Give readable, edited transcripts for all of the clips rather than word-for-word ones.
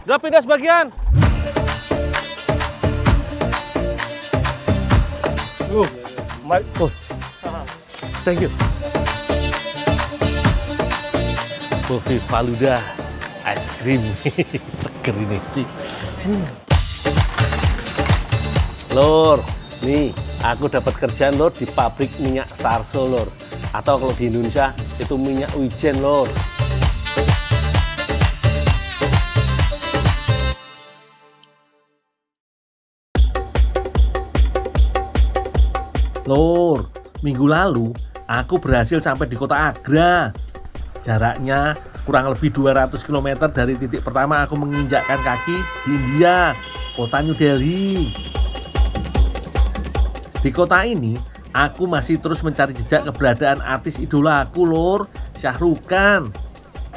Udah pindah sebagian. Oh, thank you. Kopi Faluda, es krim, seger ini sih. Lor, nih aku dapat kerjaan lor di pabrik minyak Sarso lor. Atau kalau di Indonesia itu minyak wijen lor. Lor, minggu lalu aku berhasil sampai di kota Agra. Jaraknya kurang lebih 200 km dari titik pertama aku menginjakkan kaki di India, kota New Delhi. Di kota ini, aku masih terus mencari jejak keberadaan artis idola aku, Lor, Shah Rukh Khan.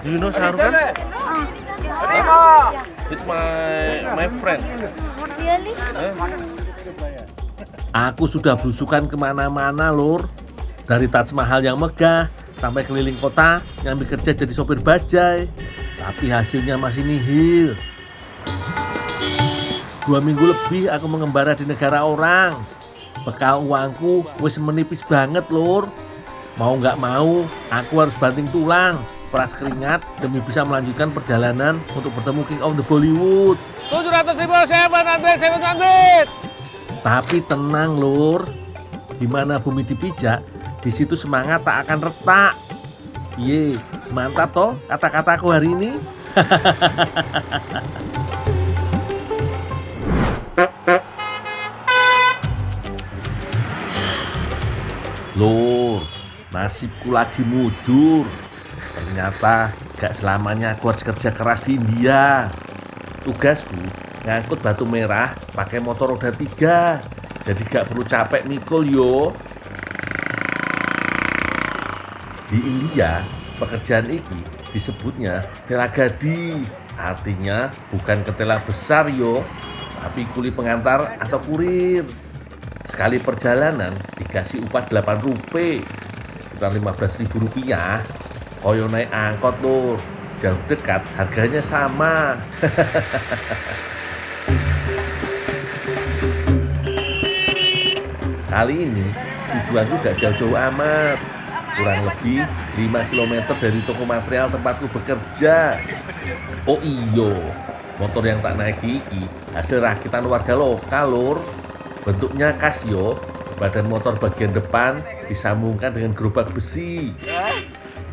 You know Shah Rukh Khan? It's my friend. Really? Aku sudah belusukan kemana-mana, Lor. Dari Taj Mahal yang megah, sampai keliling kota, nyambi kerja jadi sopir bajai. Tapi hasilnya masih nihil. 2 minggu lebih aku mengembara di negara orang. Bekal uangku wis menipis banget, Lor. Mau nggak mau, aku harus banting tulang, peras keringat demi bisa melanjutkan perjalanan untuk bertemu King of the Bollywood. 700.000, 700. Tapi tenang, Lur. Di mana bumi dipijak, di situ semangat tak akan retak. Ye, mantap toh kata-kataku hari ini. Lur, nasibku lagi mujur. Ternyata gak selamanya aku harus kerja keras di India. Tugasku ngangkut batu merah pakai motor roda 3. Jadi gak perlu capek mikul yo. Di India, pekerjaan ini disebutnya tela gadi. Artinya bukan ketela besar yo, tapi kuli pengantar atau kurir. Sekali perjalanan dikasih upah 8 rupiah, sekitar 15.000 rupiah. Koyo naik angkot, Lur. Jauh dekat harganya sama. Kali ini tujuanku gak jauh-jauh amat. Kurang lebih 5 km dari toko material tempatku bekerja. Oh iyo, motor yang tak naiki iki hasil rakitan warga lokal, Lur. Bentuknya khas yo, badan motor bagian depan disambungkan dengan gerobak besi.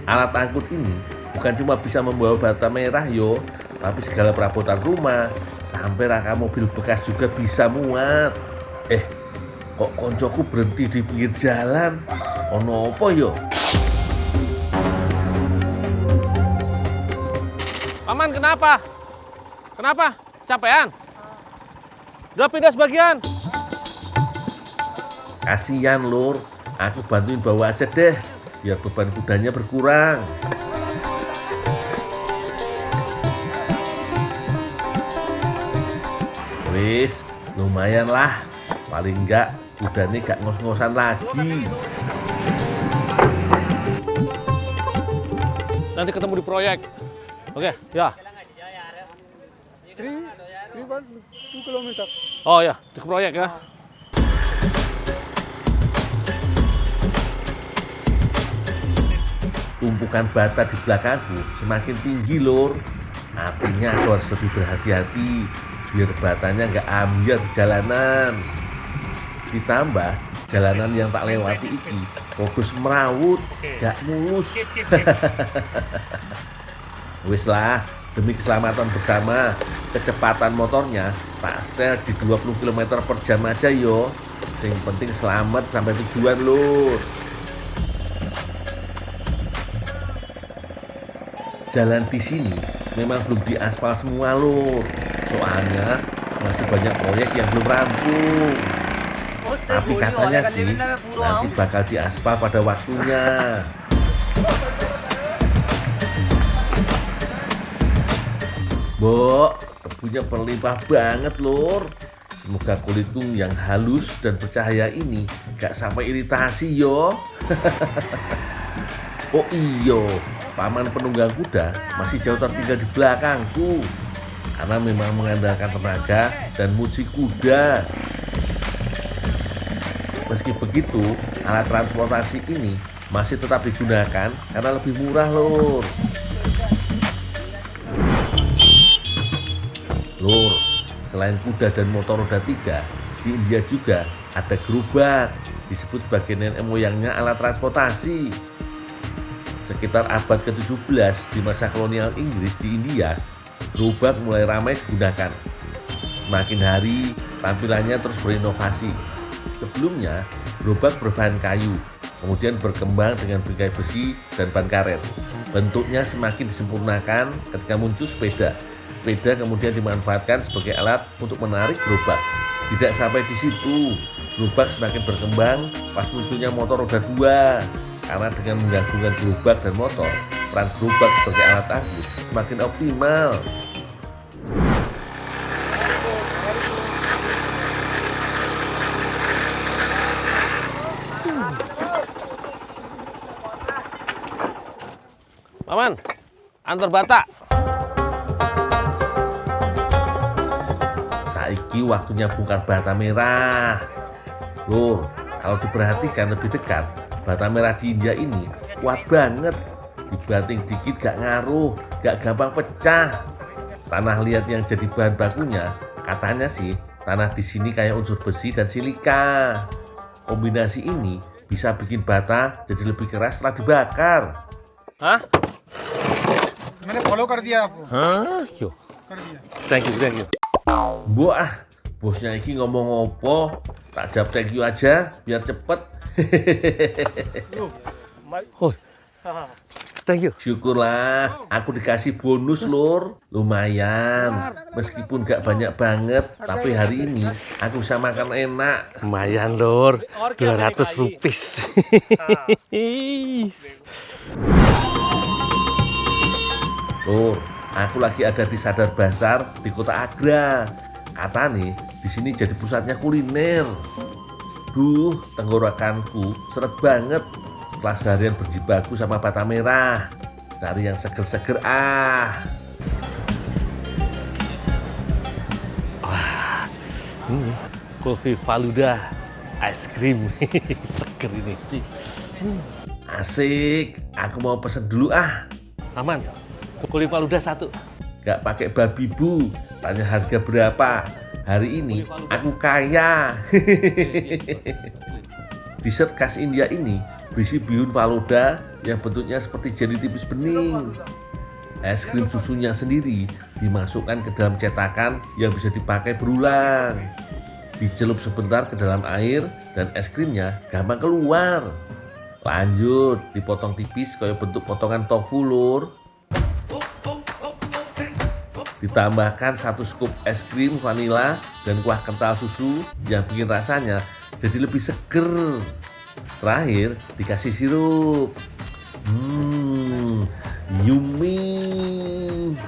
Alat angkut ini bukan cuma bisa membawa bata merah yo, tapi segala perabotan rumah sampai rangka mobil bekas juga bisa muat. Kok koncoku berhenti di pinggir jalan? Ono apa yo? Paman, kenapa? Kenapa? Capean? Udah pindah sebagian. Kasihan, Lur, aku bantuin bawa aja deh, biar beban kudanya berkurang. Wis, lumayan lah, paling enggak kudanya gak ngos-ngosan lagi. Nanti ketemu di proyek. Oke, ya. 2 kilometer. Oh ya, di proyek ya. Tumpukan bata di belakangku semakin tinggi, Lur. Artinya aku harus lebih berhati-hati biar batanya nggak ambiar di jalanan. Ditambah jalanan yang tak lewati iki fokus merawut, gak mulus. Wis lah, demi keselamatan bersama, kecepatan motornya tak setel di 20 km per jam aja yo. Yang penting selamat sampai tujuan, Lur. Jalan di sini memang belum diaspal semua, Lur. Soalnya masih banyak proyek yang belum rampung. Tapi katanya sih nanti bakal diaspal pada waktunya. Mbok, debunya berlimpah banget, Lur. Semoga kulitku yang halus dan bercahaya ini gak sampai iritasi yo. Oh iyo, paman penunggang kuda masih jauh tertinggal di belakangku. karena memang mengandalkan tenaga dan muci kuda. Meski begitu, alat transportasi ini masih tetap digunakan karena lebih murah, Lur. Lur, selain kuda dan motor roda 3, di India juga ada gerobak, disebut sebagai nenek moyangnya alat transportasi. Sekitar abad ke-17 di masa kolonial Inggris di India, gerobak mulai ramai digunakan. Makin hari, tampilannya terus berinovasi. Sebelumnya, gerobak berbahan kayu, kemudian berkembang dengan bingkai besi dan ban karet. Bentuknya semakin disempurnakan ketika muncul sepeda. Sepeda kemudian dimanfaatkan sebagai alat untuk menarik gerobak. Tidak sampai di situ, gerobak semakin berkembang pas munculnya motor roda 2. Karena dengan menggabungkan gerobak dan motor, peran gerobak sebagai alat angkut semakin optimal. Paman, antar Batak. Saiki waktunya bongkar bata merah. Lur, kalau diperhatikan lebih dekat, bata merah di India ini kuat banget. Dibanting dikit gak ngaruh, gak gampang pecah. Tanah liat yang jadi bahan bakunya, katanya sih tanah di sini kayak unsur besi dan silika. Kombinasi ini bisa bikin bata jadi lebih keras setelah dibakar. Hah? मैंने फॉलो कर दिया आपको Yo, कर दिया thank you. Mbok bosnya iki ngomong opo? Tak jawab thank you aja biar cepet. Oh, thank you. Syukurlah, aku dikasih bonus, Lur. Lumayan, meskipun gak banyak banget, tapi hari ini aku bisa makan enak. Lumayan, Lur. 200 rupiah. Lur, aku lagi ada di Sadar Bazar di Kota Agra. Kata nih, di sini jadi pusatnya kuliner. Duh, tenggorokanku seret banget setelah seharian berjibaku sama bata merah. Cari yang seger-seger Ini Kulfi Faluda, es krim. Seger ini sih. Asik, aku mau pesen dulu Aman. Kulfi Faluda 1. Gak pakai babi bu, tanya harga berapa. Hari ini aku kaya. Dessert khas India ini berisi bihun faluda yang bentuknya seperti jeli tipis bening. Es krim susunya sendiri dimasukkan ke dalam cetakan yang bisa dipakai berulang. Dicelup sebentar ke dalam air dan es krimnya gampang keluar. Lanjut, dipotong tipis kayak bentuk potongan tofu, Lur. Ditambahkan 1 scoop es krim vanila dan kuah kental susu yang bikin rasanya jadi lebih seger. Terakhir dikasih sirup. Yummy.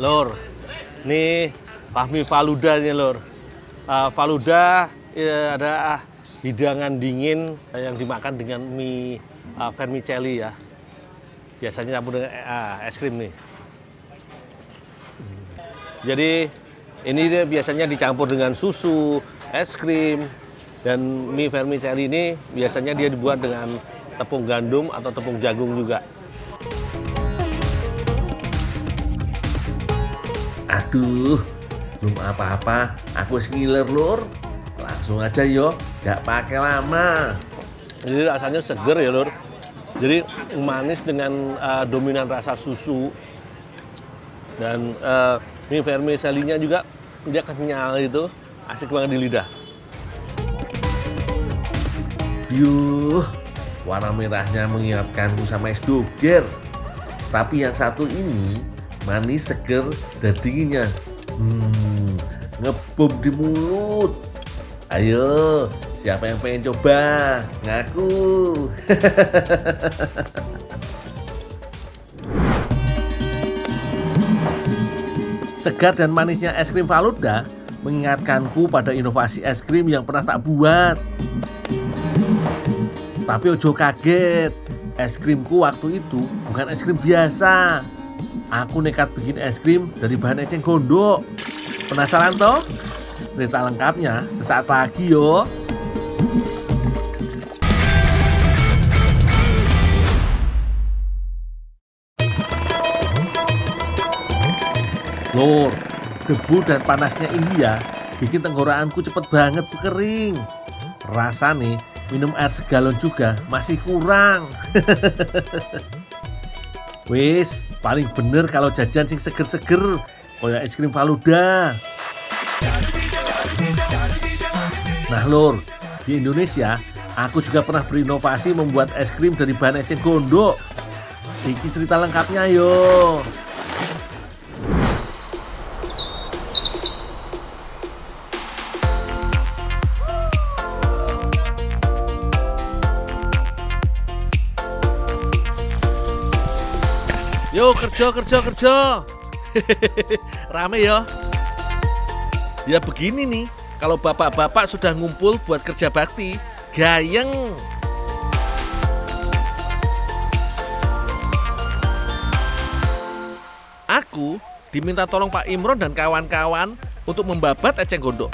Lur, ini Fahmi Faluda nih, Lur. Faluda ada hidangan dingin yang dimakan dengan mie vermicelli ya. Biasanya campur dengan es krim nih. Jadi ini dia biasanya dicampur dengan susu, es krim, dan mie vermicelli ini biasanya dia dibuat dengan tepung gandum atau tepung jagung juga. Aduh, belum apa-apa, aku ngiler, Lur. Langsung aja yo, gak pakai lama. Jadi rasanya seger ya, Lur. Jadi manis dengan dominan rasa susu. Dan mie vermicelli-nya juga dia kenyal itu, asik banget di lidah. Yuh, warna merahnya mengingatkanku sama es doger. Tapi yang satu ini manis, seger, dan dinginnya ngebom di mulut. Ayo, siapa yang pengen coba? Ngaku. Segar dan manisnya es krim Faluda mengingatkanku pada inovasi es krim yang pernah tak buat. Tapi ojo kaget, es krimku waktu itu bukan es krim biasa. Aku nekat bikin es krim dari bahan eceng gondok. Penasaran toh? Cerita lengkapnya sesaat lagi yo. Lur, debu dan panasnya India bikin tenggorokanku cepet banget kering. Rasanya minum air segalon juga masih kurang. Wis, paling bener kalau jajan sing seger-seger kayak es krim Faluda. Nah lur, di Indonesia aku juga pernah berinovasi membuat es krim dari bahan eceng gondok. Iki cerita lengkapnya yo. Yo kerja. Rame ya. Ya begini nih, kalau bapak-bapak sudah ngumpul buat kerja bakti, gayeng. Aku diminta tolong Pak Imron dan kawan-kawan untuk membabat eceng gondok.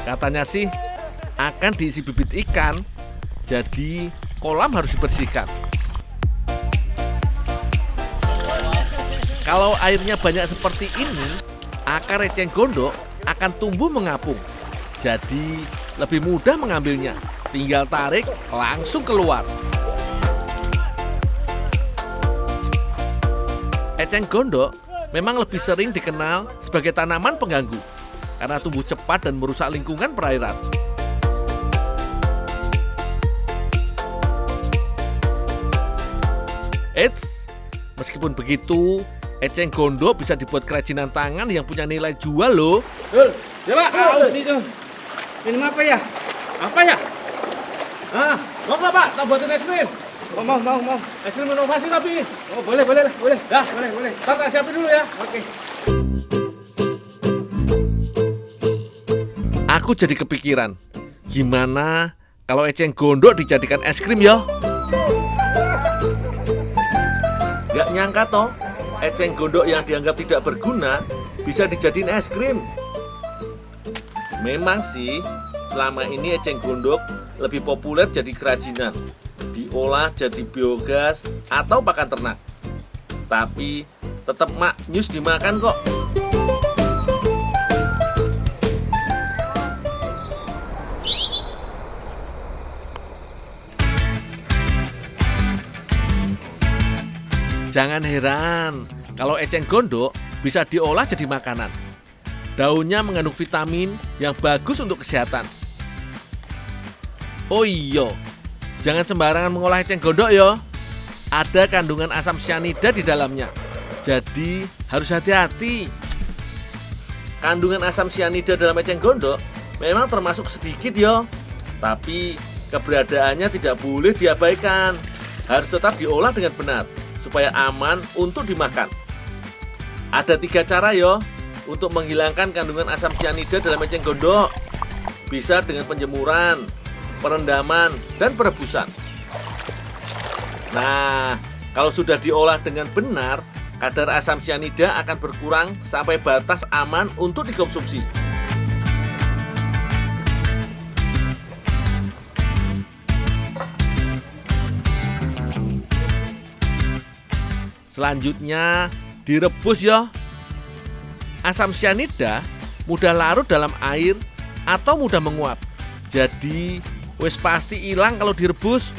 Katanya sih akan diisi bibit ikan, jadi kolam harus dibersihkan. Kalau airnya banyak seperti ini, akar eceng gondok akan tumbuh mengapung. Jadi lebih mudah mengambilnya. Tinggal tarik, langsung keluar. Eceng gondok memang lebih sering dikenal sebagai tanaman pengganggu karena tumbuh cepat dan merusak lingkungan perairan. Eits, meskipun begitu, eceng gondok bisa dibuat kerajinan tangan yang punya nilai jual loh. Ya Pak, haus nih tuh. Minum apa ya? Apa ya? Mau nggak Pak? Tak buatin es krim. Mau. Es krim inovasi tapi. Oh, boleh. Dah, Boleh. tak siapin dulu ya. Oke. Aku jadi kepikiran, gimana kalau eceng gondok dijadikan es krim ya? Gak nyangka toh, eceng gondok yang dianggap tidak berguna bisa dijadiin es krim. Memang sih, selama ini eceng gondok lebih populer jadi kerajinan, diolah jadi biogas atau pakan ternak. Tapi tetap maknyus dimakan kok. Jangan heran kalau eceng gondok bisa diolah jadi makanan. Daunnya mengandung vitamin yang bagus untuk kesehatan. Oh iya, jangan sembarangan mengolah eceng gondok ya. Ada kandungan asam cyanida di dalamnya. Jadi harus hati-hati. Kandungan asam cyanida dalam eceng gondok memang termasuk sedikit ya. Tapi keberadaannya tidak boleh diabaikan. Harus tetap diolah dengan benar supaya aman untuk dimakan. Ada 3 cara yo untuk menghilangkan kandungan asam cyanida dalam eceng gondok. Bisa dengan penjemuran, perendaman, dan perebusan. Nah, kalau sudah diolah dengan benar, kadar asam cyanida akan berkurang sampai batas aman untuk dikonsumsi. Selanjutnya direbus ya. Asam cyanida mudah larut dalam air atau mudah menguap. Jadi wis pasti hilang kalau direbus.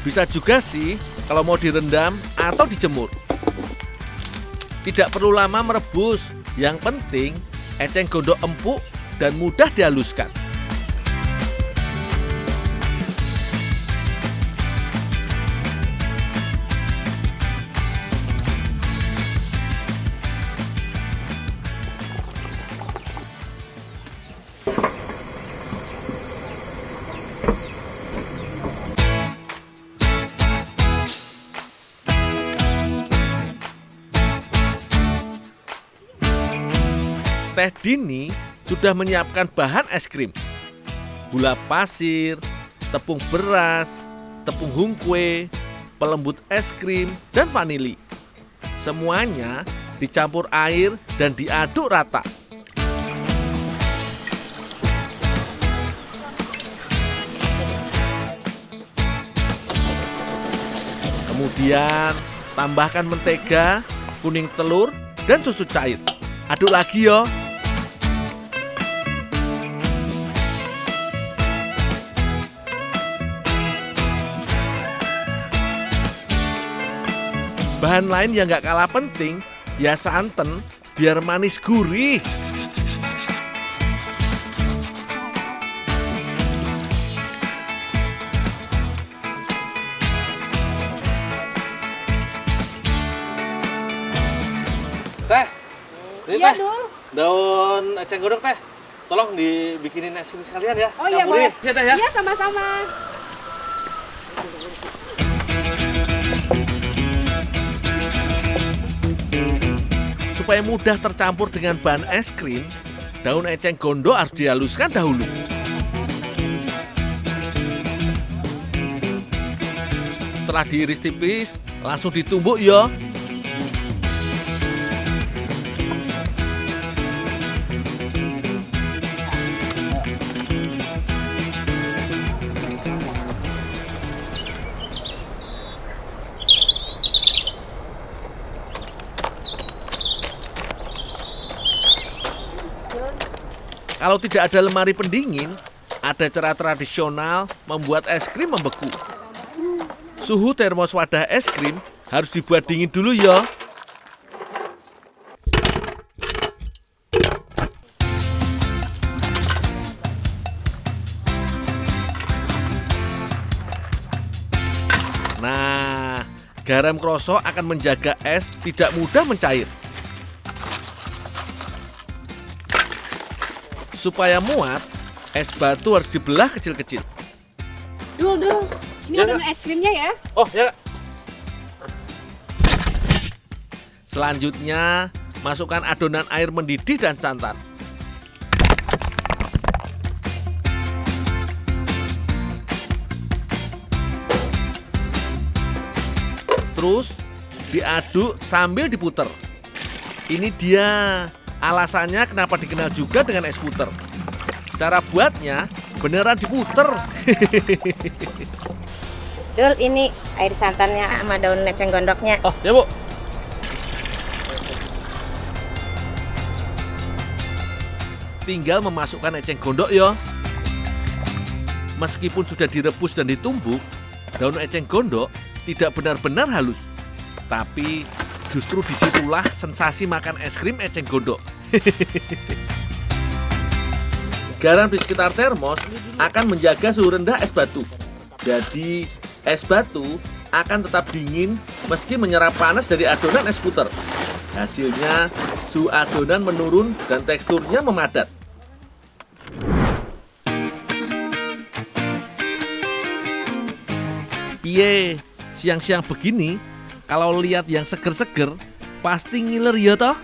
Bisa juga sih kalau mau direndam atau dijemur. Tidak perlu lama merebus. Yang penting eceng gondok empuk dan mudah dihaluskan. Teh Dini sudah menyiapkan bahan es krim. Gula pasir, tepung beras, tepung hungkwe, pelembut es krim, dan vanili. Semuanya dicampur air dan diaduk rata. Kemudian tambahkan mentega, kuning telur, dan susu cair. Aduk lagi yo. Bahan lain yang gak kalah penting, ya santan, biar manis gurih. Teh, ini Iya, teh, Dul. daun eceng gondok teh. Tolong dibikinin es krim sekalian ya. Oh iya, Campurin. boleh. Ya, teh ya. Iya, sama-sama. Supaya mudah tercampur dengan bahan es krim, daun eceng gondok harus dihaluskan dahulu. Setelah diiris tipis, langsung ditumbuk ya. Kalau tidak ada lemari pendingin, ada cara tradisional membuat es krim membeku. Suhu termos wadah es krim harus dibuat dingin dulu ya. Nah, garam krosok akan menjaga es tidak mudah mencair. Supaya muat, es batu harus dibelah kecil-kecil. Dul. Ini Ya, adonan es krimnya ya. Oh ya. Selanjutnya, masukkan adonan air mendidih dan santan. Terus diaduk sambil diputer. Ini dia alasannya kenapa dikenal juga dengan es puter. Cara buatnya beneran diputer. Dul, ini air santannya sama daun eceng gondoknya. Oh ya Bu. Tinggal memasukkan eceng gondok ya. Meskipun sudah direbus dan ditumbuk, daun eceng gondok tidak benar-benar halus. Tapi justru disitulah sensasi makan es krim eceng gondok. Garam di sekitar termos akan menjaga suhu rendah es batu. Jadi es batu akan tetap dingin meski menyerap panas dari adonan es puter. Hasilnya suhu adonan menurun dan teksturnya memadat. Piye, siang-siang begini kalau lihat yang seger-seger pasti ngiler ya toh?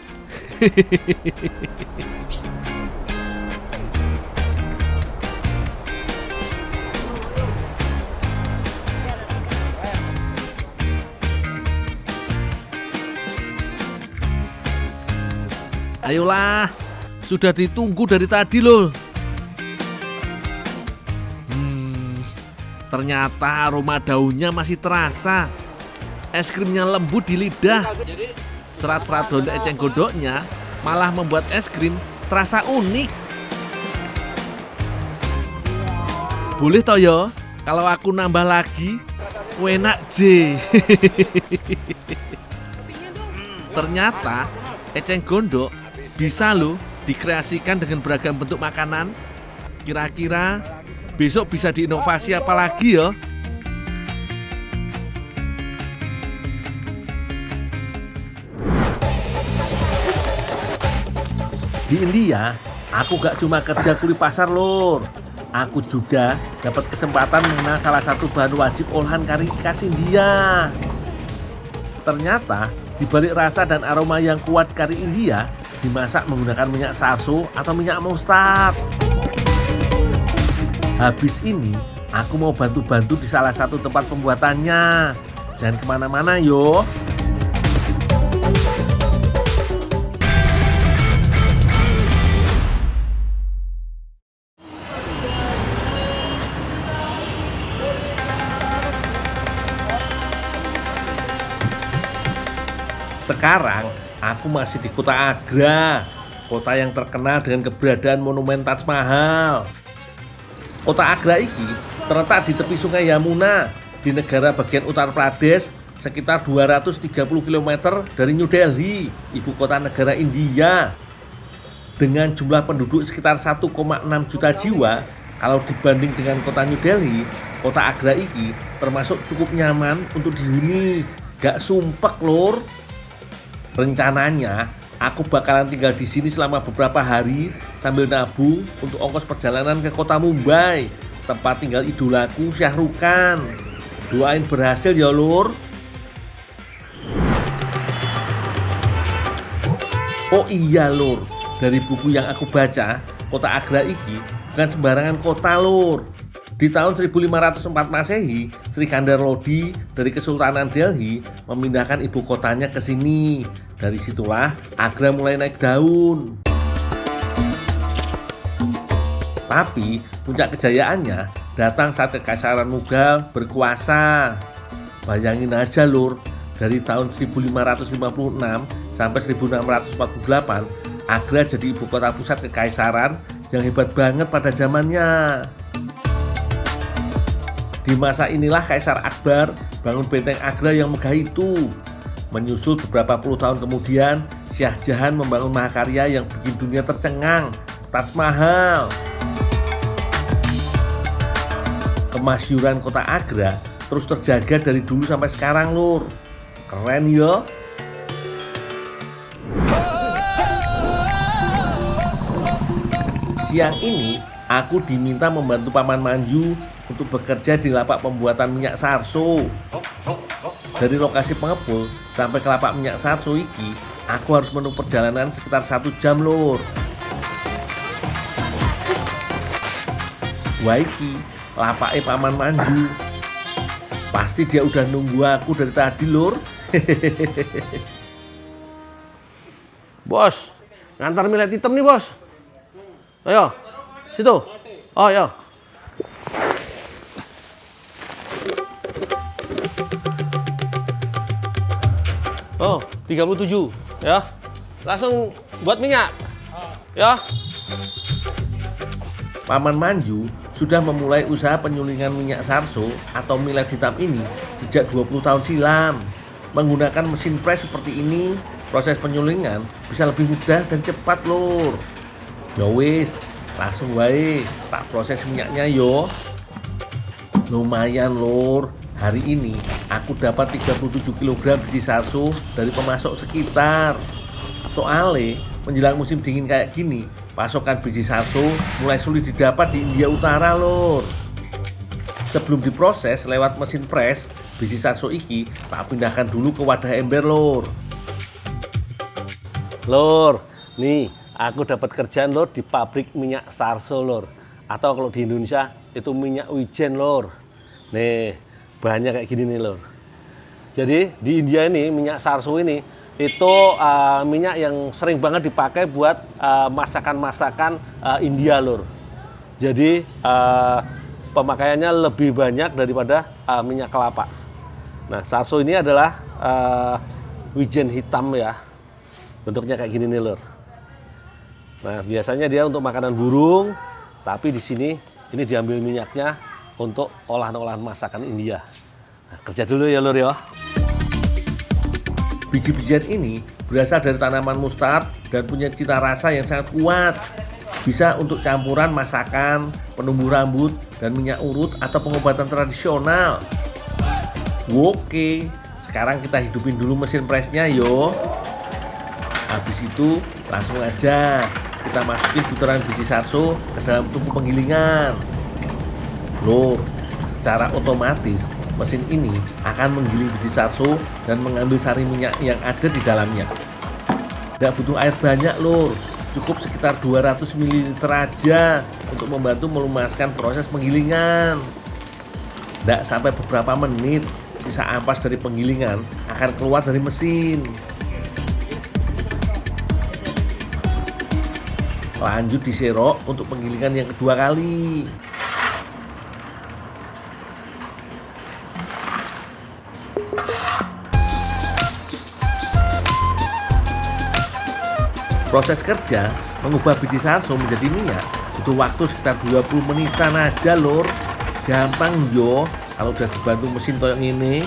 Ayolah, sudah ditunggu dari tadi loh. Ternyata aroma daunnya masih terasa. Es krimnya lembut di lidah. Serat-serat daun eceng gondoknya malah membuat es krim terasa unik. Boleh toh yo, kalau aku nambah lagi, enak J. Ternyata eceng gondok bisa loh dikreasikan dengan beragam bentuk makanan. Kira-kira besok bisa diinovasi apa lagi ya? Di India, aku gak cuma kerja kuli pasar lor. Aku juga dapat kesempatan mengenal salah satu bahan wajib olahan kari khas India. Ternyata, di balik rasa dan aroma yang kuat kari India, dimasak menggunakan minyak sarso atau minyak mustard. Habis ini, aku mau bantu-bantu di salah satu tempat pembuatannya. Jangan kemana-mana yo. Sekarang aku masih di kota Agra, kota yang terkenal dengan keberadaan monumen Taj Mahal. Kota Agra ini terletak di tepi sungai Yamuna di negara bagian Uttar Pradesh, sekitar 230 km dari New Delhi, ibu kota negara India. Dengan jumlah penduduk sekitar 1,6 juta jiwa, kalau dibanding dengan kota New Delhi, kota Agra ini termasuk cukup nyaman untuk dihuni, gak sumpek lur. Rencananya, aku bakalan tinggal di sini selama beberapa hari sambil nabung untuk ongkos perjalanan ke kota Mumbai, tempat tinggal idolaku Shah Rukh Khan. Doain berhasil ya lur. Oh iya lur, dari buku yang aku baca, kota Agra ini bukan sembarangan kota lur. Di tahun 1504 Masehi, Srikandar Lodi dari Kesultanan Delhi memindahkan ibu kotanya ke sini. Dari situlah Agra mulai naik daun. Tapi puncak kejayaannya datang saat Kekaisaran Mughal berkuasa. Bayangin aja lur, dari tahun 1556 sampai 1648, Agra jadi ibu kota pusat kekaisaran yang hebat banget pada zamannya. Di masa inilah Kaisar Akbar bangun benteng Agra yang megah itu. Menyusul beberapa puluh tahun kemudian, Shah Jahan membangun mahakarya yang bikin dunia tercengang, Taj Mahal. Kemasyhuran kota Agra terus terjaga dari dulu sampai sekarang lur. Keren ya. Siang ini aku diminta membantu Paman Manju untuk bekerja di lapak pembuatan minyak sarso. Dari lokasi pengepul sampai ke lapak minyak sarso iki, aku harus menempuh perjalanan sekitar 1 jam lur. Wah iki lapake Paman Manju. Pasti dia udah nunggu aku dari tadi lur. Bos, ngantar millet hitam nih bos. Ayo, situ. Oh ya. Oh, 37 ya. Langsung buat minyak. Ya. Paman Manju sudah memulai usaha penyulingan minyak sarso atau millet hitam ini sejak 20 tahun silam. Menggunakan mesin press seperti ini, proses penyulingan bisa lebih mudah dan cepat lur. Ya wis, langsung wae tak proses minyaknya yo. Lumayan lur. Hari ini aku dapat 37 kg biji sarso dari pemasok sekitar. Soalnya menjelang musim dingin kayak gini, pasokan biji sarso mulai sulit didapat di India Utara lor. Sebelum diproses lewat mesin press, biji sarso iki tak pindahkan dulu ke wadah ember lor. Lor, nih aku dapat kerjaan lor di pabrik minyak sarso lor. Atau kalau di Indonesia itu minyak wijen lor. Nih, banyak kayak gini nih lor. Jadi di India ini minyak sarso ini itu minyak yang sering banget dipakai buat masakan-masakan India lor. Jadi pemakaiannya lebih banyak daripada minyak kelapa. Nah sarso ini adalah wijen hitam ya, bentuknya kayak gini nih lor. Nah biasanya dia untuk makanan burung, tapi di sini ini diambil minyaknya untuk olahan-olahan masakan India. Nah, kerja dulu ya lur ya. Biji-bijian ini berasal dari tanaman mustard dan punya cita rasa yang sangat kuat. Bisa untuk campuran masakan, penumbuh rambut, dan minyak urut atau pengobatan tradisional. Oke, sekarang kita hidupin dulu mesin pressnya yo. Habis itu langsung aja kita masukin butiran biji sarso ke dalam tungku penggilingan. Lur, secara otomatis mesin ini akan menggiling biji sarso dan mengambil sari minyak yang ada di dalamnya. Nggak butuh air banyak lur, cukup sekitar 200 ml aja untuk membantu melumaskan proses penggilingan. Nggak sampai beberapa menit, sisa ampas dari penggilingan akan keluar dari mesin. Lanjut diserok untuk penggilingan yang kedua kali. Proses kerja mengubah biji sarso menjadi minyak butuh waktu sekitar 20 menitan aja lur. Gampang yo kalau udah dibantu mesin kayak gini.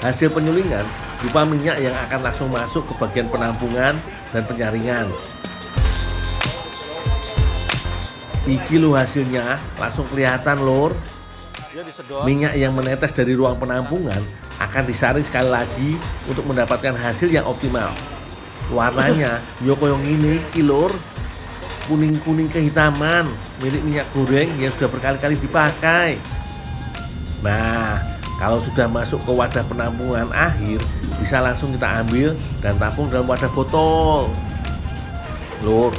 Hasil penyulingan berupa minyak yang akan langsung masuk ke bagian penampungan dan penyaringan. Iki lo hasilnya langsung kelihatan lur. Minyak yang menetes dari ruang penampungan akan disaring sekali lagi untuk mendapatkan hasil yang optimal. Warnanya yo koyong ini iki lur, kuning-kuning kehitaman, milik minyak goreng yang sudah berkali-kali dipakai. Nah, kalau sudah masuk ke wadah penampungan akhir, bisa langsung kita ambil dan tampung dalam wadah botol. Lur,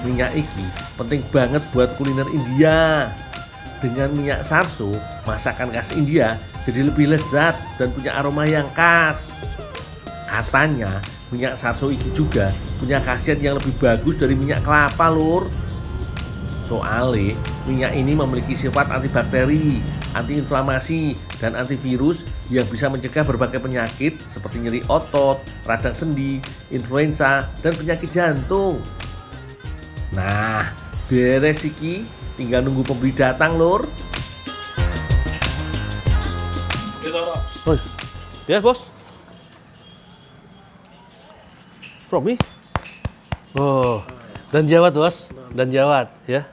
minyak iki penting banget buat kuliner India. Dengan minyak sarso, masakan khas India jadi lebih lezat dan punya aroma yang khas. Katanya minyak sarso iki juga punya khasiat yang lebih bagus dari minyak kelapa lur. Soalnya minyak ini memiliki sifat antibakteri, antiinflamasi, dan antivirus yang bisa mencegah berbagai penyakit seperti nyeri otot, radang sendi, influenza, dan penyakit jantung. Nah, beres iki, tinggal nunggu pembeli datang lur. Oh, ya bos. Romi? Oh, dan jawat bos, dan jawat ya.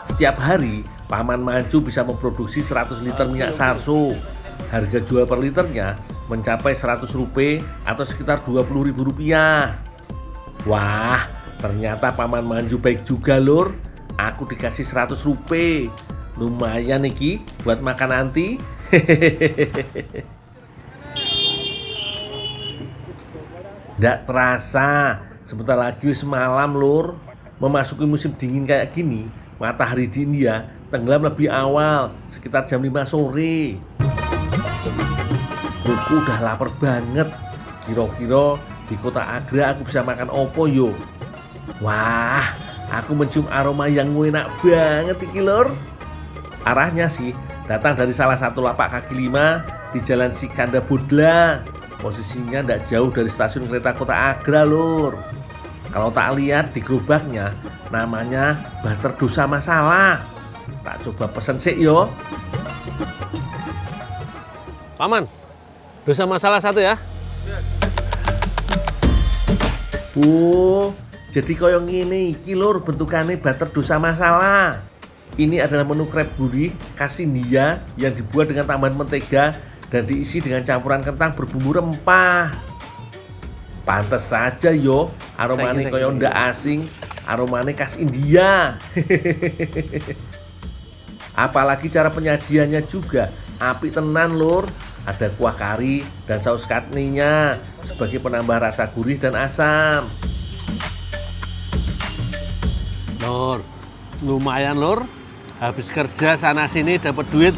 Setiap hari, Paman Mancu bisa memproduksi 100 liter minyak sarso. Harga jual per liternya mencapai 100 rupiah atau sekitar 20.000 rupiah. Wah, ternyata Paman Mancu baik juga lur. Aku dikasih 100 rupiah. Lumayan iki buat makan nanti. Nggak terasa, sebentar lagi semalam lur. Memasuki musim dingin kayak gini, matahari di India tenggelam lebih awal, sekitar jam 5 sore. Perutku udah lapar banget. Kira-kira di kota Agra aku bisa makan opo yo? Wah, aku mencium aroma yang enak banget iki lur. Arahnya sih datang dari salah satu lapak kaki lima di Jalan Sikanda Bodla. Posisinya tidak jauh dari stasiun kereta kota Agra lur. Kalau tak lihat di gerobaknya namanya Butter Dosa Masala. Tak coba pesen sih yo. Paman, dosa masalah 1 ya. Oh, jadi koyong ini iki lur bentukannya Butter Dosa Masala. Ini adalah menu krep gurih khas India yang dibuat dengan tambahan mentega dan diisi dengan campuran kentang berbumbu rempah. Pantes saja yo, aromanya koyong ndak asing, aromanya khas India. Apalagi cara penyajiannya juga apik tenan lur. Ada kuah kari dan saus katninya sebagai penambah rasa gurih dan asam. Lur, lumayan lur. Habis kerja sana sini dapat duit,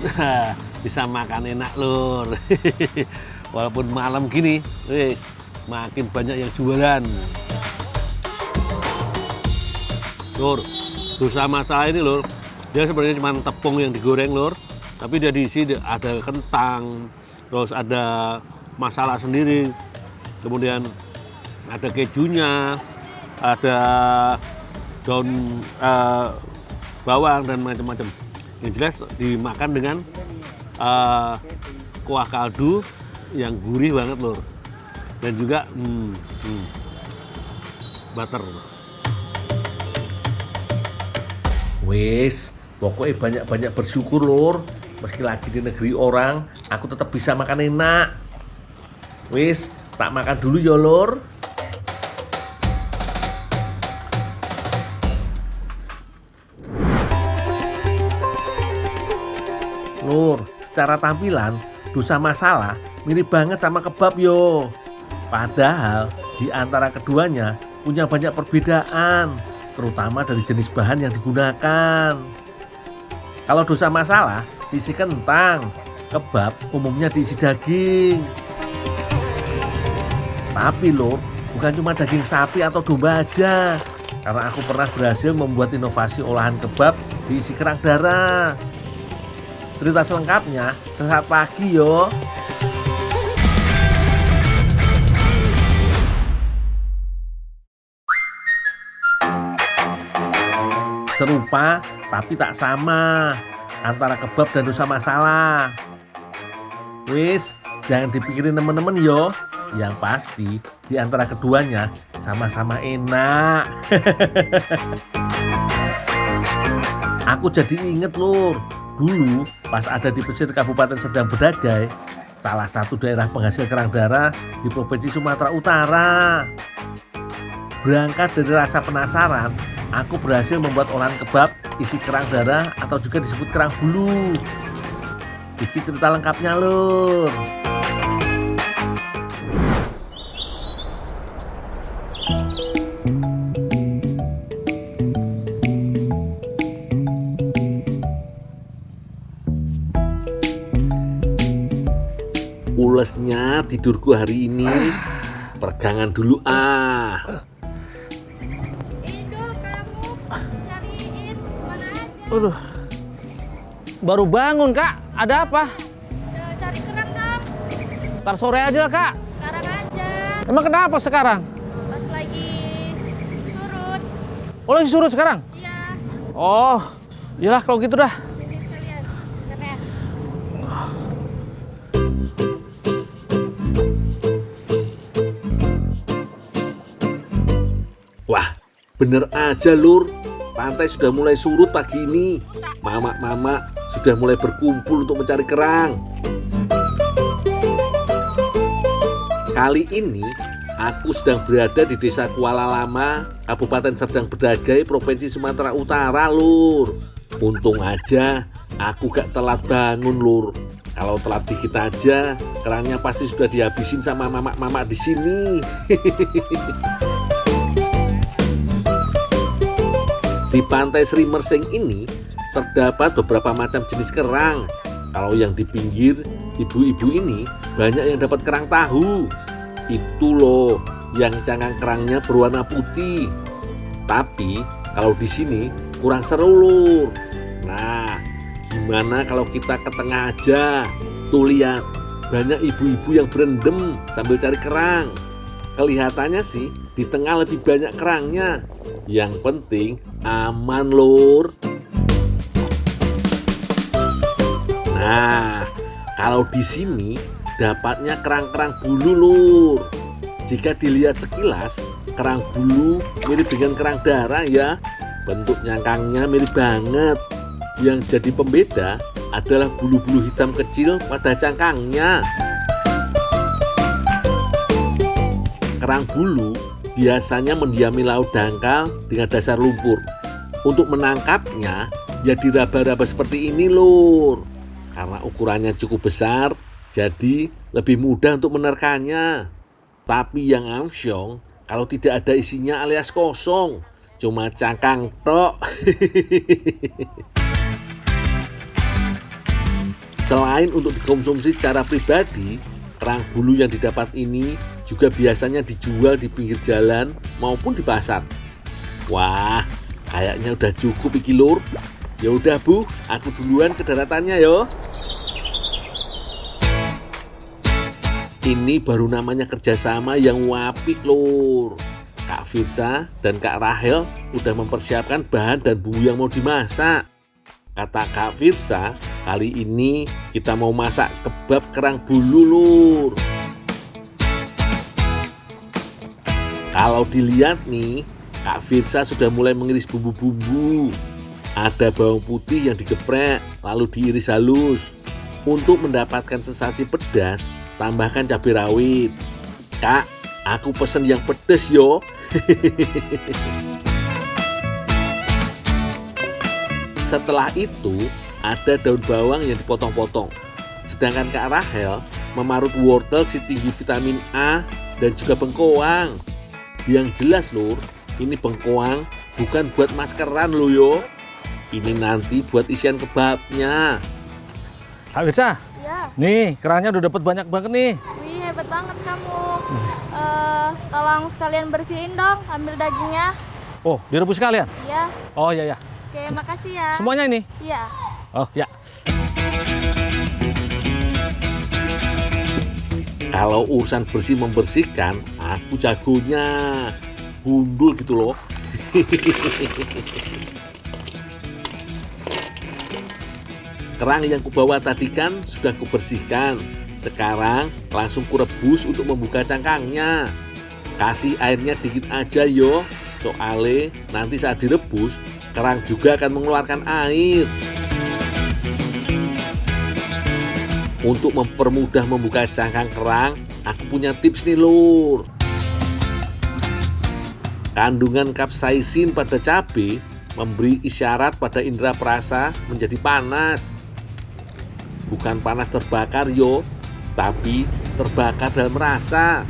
bisa makan enak lur. Walaupun malam gini, wis makin banyak yang jualan. Lur, dosa masalah ini lur, dia sebenarnya cuma tepung yang digoreng lur, tapi dia diisi ada kentang, terus ada masala sendiri, kemudian ada kejunya, ada daun bawang dan macam-macam. Yang jelas dimakan dengan kuah kaldu yang gurih banget lur, dan juga butter. Wis, pokoknya banyak-banyak bersyukur lur. Meski lagi di negeri orang, aku tetap bisa makan enak. Wis, tak makan dulu ya lur. Lur, secara tampilan Dosa Masalah mirip banget sama kebab yo. Padahal di antara keduanya punya banyak perbedaan, terutama dari jenis bahan yang digunakan. Kalau Dosa Masalah diisi kentang, kebab umumnya diisi daging. Tapi lur, bukan cuma daging sapi atau domba aja. Karena aku pernah berhasil membuat inovasi olahan kebab diisi kerang darah. Cerita selengkapnya sesaat pagi yo. Serupa tapi tak sama antara kebab dan Dosa Masalah. Wis, jangan dipikirin temen-temen yo. Yang pasti di antara keduanya sama-sama enak. Aku jadi inget lur, dulu pas ada di pesisir Kabupaten Serdang Bedagai, salah satu daerah penghasil kerang darah di Provinsi Sumatera Utara. Berangkat dari rasa penasaran, aku berhasil membuat olahan kebab isi kerang darah atau juga disebut kerang bulu. Ini cerita lengkapnya lur. Ulesnya tidurku hari ini, peregangan dulu ah. Idul, kamu dicariin mana aja? Aduh, baru bangun kak, ada apa? Cari kerang dong, Ntar sore aja lah kak. sekarang aja. Emang kenapa sekarang? Pas lagi surut. Oh lagi surut sekarang? Iya, Oh, iyalah kalau gitu dah. ini sekalian. Bentar ya. Wah, bener aja lur. Pantai sudah mulai surut pagi ini. Mama-mama sudah mulai berkumpul untuk mencari kerang. Kali ini aku sedang berada di Desa Kuala Lama, Kabupaten Serdang Bedagai, Provinsi Sumatera Utara lur. Untung aja aku gak telat bangun lur. Kalau telat dikit aja, kerangnya pasti sudah dihabisin sama mama-mama di sini. Di Pantai Sri Mersing ini terdapat beberapa macam jenis kerang. Kalau yang di pinggir, ibu-ibu ini banyak yang dapat kerang tahu. Itu loh yang cangkang kerangnya berwarna putih. Tapi kalau di sini kurang seru lur. Nah, gimana kalau kita ke tengah aja? Tuh lihat, banyak ibu-ibu yang berendam sambil cari kerang. Kelihatannya sih di tengah lebih banyak kerangnya. Yang penting aman lur. Nah, kalau di sini dapatnya kerang-kerang bulu lur. Jika dilihat sekilas, kerang bulu mirip dengan kerang darah ya. Bentuk nyangkangnya mirip banget. Yang jadi pembeda adalah bulu-bulu hitam kecil pada cangkangnya. Kerang bulu biasanya mendiami laut dangkal dengan dasar lumpur. Untuk menangkapnya, ya diraba-raba seperti ini lur. Karena ukurannya cukup besar, jadi lebih mudah untuk menerkanya. Tapi yang amsyong, kalau tidak ada isinya alias kosong, cuma cangkang tok. Selain untuk dikonsumsi secara pribadi, kerang bulu yang didapat ini juga biasanya dijual di pinggir jalan maupun di pasar. Wah, kayaknya udah cukup iki lur. Ya udah Bu, aku duluan ke daratannya yo. Ini baru namanya kerjasama yang wapik lur. Kak Firsa dan Kak Rahel udah mempersiapkan bahan dan bumbu yang mau dimasak. Kata Kak Firsa, kali ini kita mau masak kebab kerang bulu lur. Kalau dilihat nih, Kak Firsa sudah mulai mengiris bumbu-bumbu. Ada bawang putih yang digeprek, lalu diiris halus. Untuk mendapatkan sensasi pedas, tambahkan cabai rawit. Kak, aku pesen yang pedas yo. Setelah itu, ada daun bawang yang dipotong-potong. Sedangkan Kak Rahel memarut wortel si tinggi vitamin A dan juga bengkoang. Yang jelas lur, ini bengkoang bukan buat maskeran lo yo. Ini nanti buat isian kebabnya. Kak Firsa, Ya, nih kerangnya udah dapat banyak banget nih. wih hebat banget kamu. Tolong sekalian bersihin dong, ambil dagingnya. Oh, direbus sekalian? Iya, Oh iya ya. oke makasih ya. Semuanya ini? Iya. Oh ya. Kalau urusan bersih membersihkan, aku jagonya. Gundul gitu loh. Kerang yang kubawa tadi kan sudah kubersihkan. Sekarang langsung kurebus untuk membuka cangkangnya. Kasih airnya dikit aja yo. Soalnya nanti saat direbus, kerang juga akan mengeluarkan air. Untuk mempermudah membuka cangkang kerang, aku punya tips nih lur. Kandungan kapsaisin pada cabai memberi isyarat pada indera perasa menjadi panas. Bukan panas terbakar yo, tapi terbakar dalam rasa.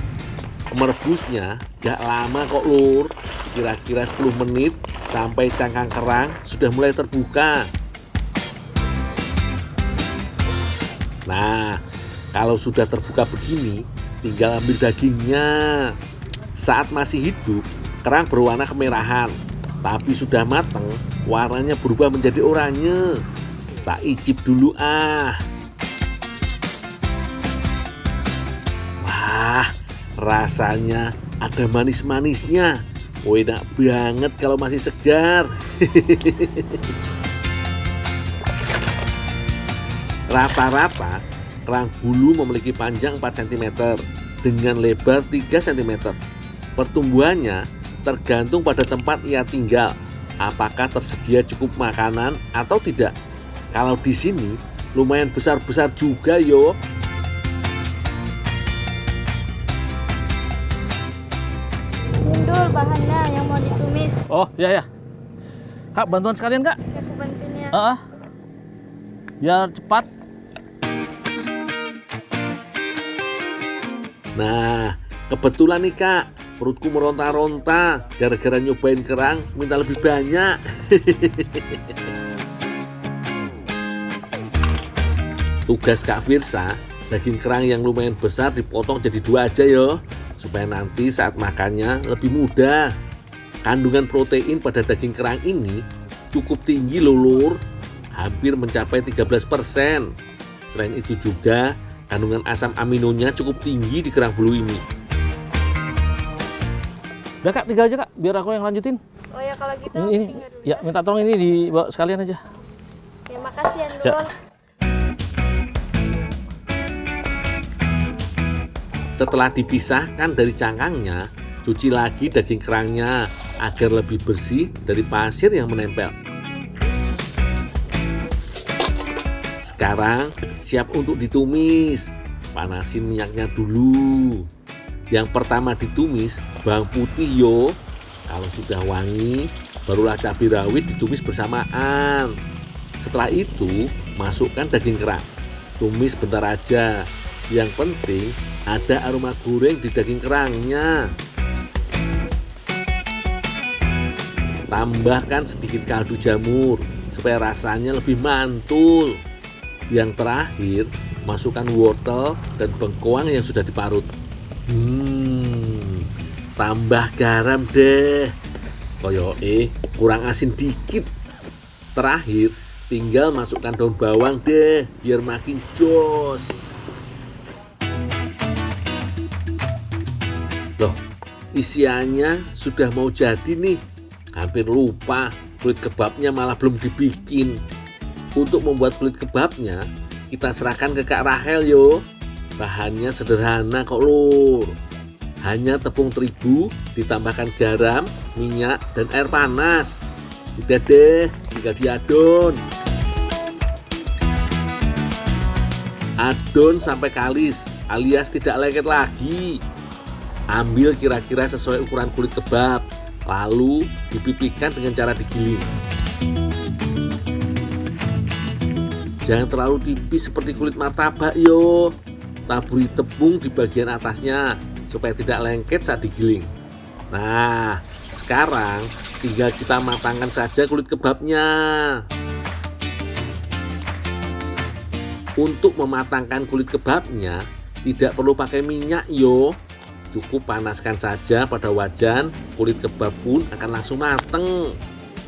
Merebusnya gak lama kok lur, kira-kira 10 menit sampai cangkang kerang sudah mulai terbuka. Nah, kalau sudah terbuka begini, tinggal ambil dagingnya. Saat masih hidup, kerang berwarna kemerahan. Tapi sudah matang, warnanya berubah menjadi oranye. Tak icip dulu ah. Wah, rasanya ada manis-manisnya. Enak banget kalau masih segar. Rata-rata, kerang bulu memiliki panjang 4 cm dengan lebar 3 cm. Pertumbuhannya tergantung pada tempat ia tinggal, apakah tersedia cukup makanan atau tidak. Kalau di sini lumayan besar-besar juga yo. Gundul bahannya yang mau ditumis. Oh iya ya. Kak, bantuan sekalian kak? Oke, aku bantuin ya. Biar cepat. Nah, kebetulan nih kak, perutku meronta-ronta gara-gara nyobain kerang minta lebih banyak. Tugas Kak Firsa, daging kerang yang lumayan besar dipotong jadi 2 aja yo, supaya nanti saat makannya lebih mudah. Kandungan protein pada daging kerang ini cukup tinggi loh lur, hampir mencapai 13%. Selain itu juga kandungan asam aminonya cukup tinggi di kerang bulu ini. Udah kak, 3 aja kak, biar aku yang lanjutin. Oh ya kalau gitu Ini, tinggal dulu ya minta tolong ini dibawa sekalian aja. Ya makasih ya Nurul. Ya. Setelah dipisahkan dari cangkangnya, cuci lagi daging kerangnya agar lebih bersih dari pasir yang menempel. Sekarang siap untuk ditumis. Panasin minyaknya dulu. Yang pertama ditumis bawang putih yo. Kalau sudah wangi, barulah cabai rawit ditumis bersamaan. Setelah itu, masukkan daging kerang. Tumis bentar aja. Yang penting ada aroma goreng di daging kerangnya. Tambahkan sedikit kaldu jamur supaya rasanya lebih mantul. Yang terakhir, masukkan wortel dan bengkoang yang sudah diparut. Tambah garam deh. Koyoke kurang asin dikit. Terakhir, tinggal masukkan daun bawang deh biar makin jos. Loh, isiannya sudah mau jadi nih. Hampir lupa, kulit kebabnya malah belum dibikin. Untuk membuat kulit kebabnya, kita serahkan ke Kak Rahel yo. Bahannya sederhana kok lur. Hanya tepung terigu, ditambahkan garam, minyak, dan air panas. Udah deh, tinggal diadon. Adon sampai kalis, alias tidak lengket lagi. Ambil kira-kira sesuai ukuran kulit kebab, lalu dipipihkan dengan cara digiling. Jangan terlalu tipis seperti kulit martabak yo. Taburi tepung di bagian atasnya supaya tidak lengket saat digiling. Nah, sekarang tinggal kita matangkan saja kulit kebabnya. Untuk mematangkan kulit kebabnya tidak perlu pakai minyak yo. Cukup panaskan saja pada wajan, kulit kebab pun akan langsung mateng.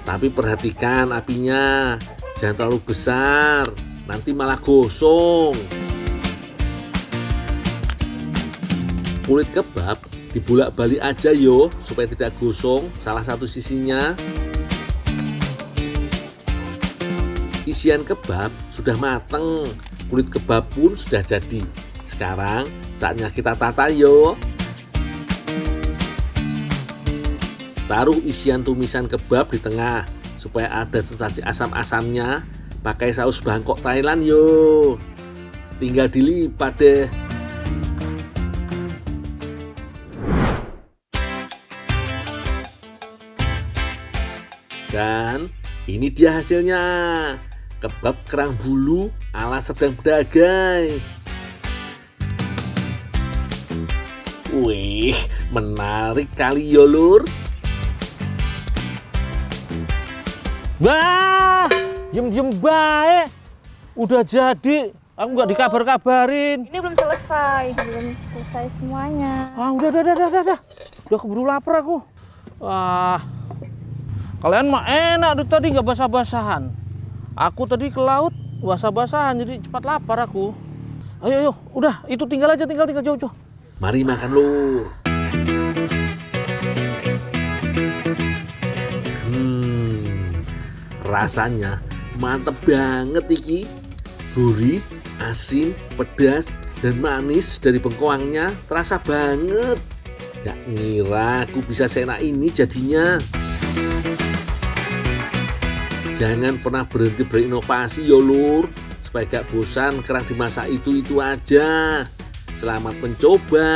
Tapi perhatikan apinya, jangan terlalu besar, nanti malah gosong. Kulit kebab dibolak-balik aja yo, supaya tidak gosong salah satu sisinya. Isian kebab sudah mateng, kulit kebab pun sudah jadi. Sekarang saatnya kita tata yo. Taruh isian tumisan kebab di tengah supaya ada sensasi asam-asamnya. Pakai saus Bangkok Thailand yo. Tinggal dilipat deh. Dan ini dia hasilnya. Kebab kerang bulu ala sedang berdagai. Wih, menarik kali yo lur. Bah, diem baik. Udah jadi, aku nggak dikabar-kabarin. Ini belum selesai semuanya. Ah, udah. Udah keburu lapar aku. Wah, kalian mah enak tuh tadi nggak basah-basahan. Aku tadi ke laut basah-basahan, jadi cepat lapar aku. Ayo, udah, itu tinggal jauh-jauh. Mari makan lur. Rasanya mantep banget iki. Gurih, asin, pedas, dan manis dari bengkoangnya terasa banget. Gak ngira aku bisa seenak ini jadinya. Jangan pernah berhenti berinovasi yo lur, supaya gak bosan kerang dimasak itu aja. Selamat mencoba.